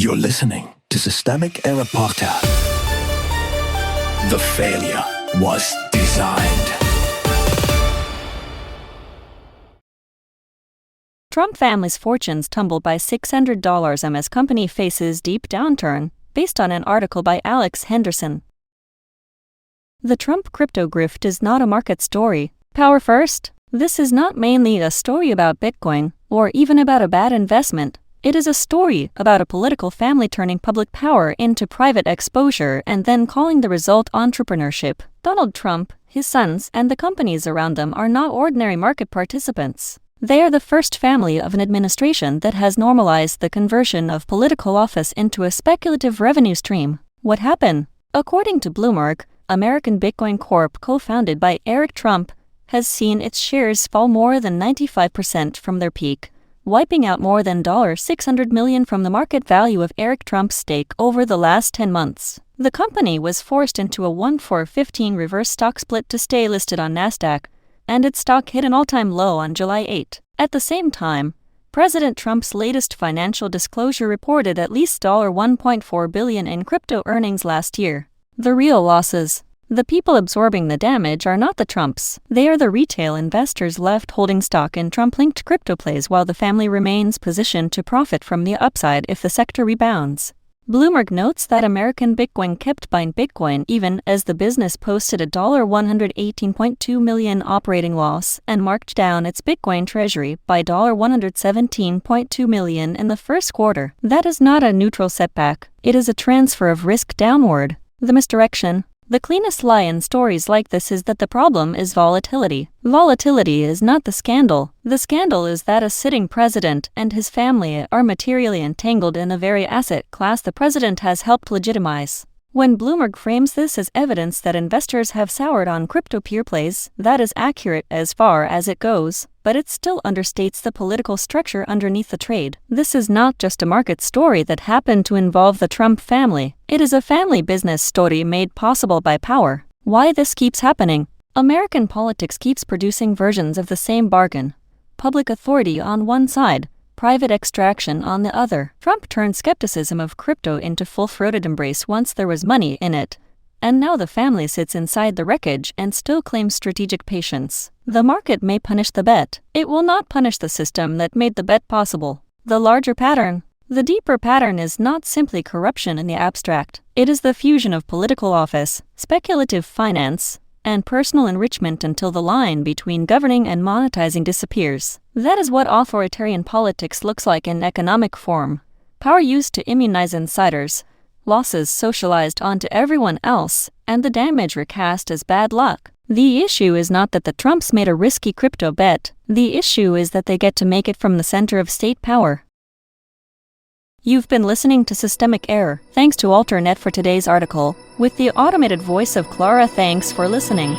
You're listening to Systemic Error Podcast. The failure was designed. Trump family's fortunes tumbled by $600 as company faces deep downturn, based on an article by Alex Henderson. The Trump crypto grift is not a market story. Power first. This is not mainly a story about Bitcoin, or even about a bad investment. It is a story about a political family turning public power into private exposure and then calling the result entrepreneurship. Donald Trump, his sons, and the companies around them are not ordinary market participants. They are the first family of an administration that has normalized the conversion of political office into a speculative revenue stream. What happened? According to Bloomberg, American Bitcoin Corp, co-founded by Eric Trump, has seen its shares fall more than 95% from their peak, wiping out more than $600 million from the market value of Eric Trump's stake over the last 10 months. The company was forced into a 1-for-15 reverse stock split to stay listed on Nasdaq, and its stock hit an all-time low on July 8. At the same time, President Trump's latest financial disclosure reported at least $1.4 billion in crypto earnings last year. The real losses. The people absorbing the damage are not the Trumps. They are the retail investors left holding stock in Trump-linked crypto plays while the family remains positioned to profit from the upside if the sector rebounds. Bloomberg notes that American Bitcoin kept buying Bitcoin even as the business posted a $118.2 million operating loss and marked down its Bitcoin treasury by $117.2 million in the first quarter. That is not a neutral setback. It is a transfer of risk downward. The misdirection. The cleanest lie in stories like this is that the problem is volatility. Volatility is not the scandal. The scandal is that a sitting president and his family are materially entangled in the very asset class the president has helped legitimize. When Bloomberg frames this as evidence that investors have soured on crypto peer plays, that is accurate as far as it goes, but it still understates the political structure underneath the trade. This is not just a market story that happened to involve the Trump family. It is a family business story made possible by power. Why this keeps happening? American politics keeps producing versions of the same bargain. Public authority on one side, private extraction on the other. Trump turned skepticism of crypto into full-throated embrace once there was money in it. And now the family sits inside the wreckage and still claims strategic patience. The market may punish the bet. It will not punish the system that made the bet possible. The larger pattern. The deeper pattern is not simply corruption in the abstract. It is the fusion of political office, speculative finance, and personal enrichment until the line between governing and monetizing disappears. That is what authoritarian politics looks like in economic form. Power used to immunize insiders, losses socialized onto everyone else, and the damage recast as bad luck. The issue is not that the Trumps made a risky crypto bet. The issue is that they get to make it from the center of state power. You've been listening to Systemic Error. Thanks to Alternet for today's article, with the automated voice of Clara. Thanks for listening.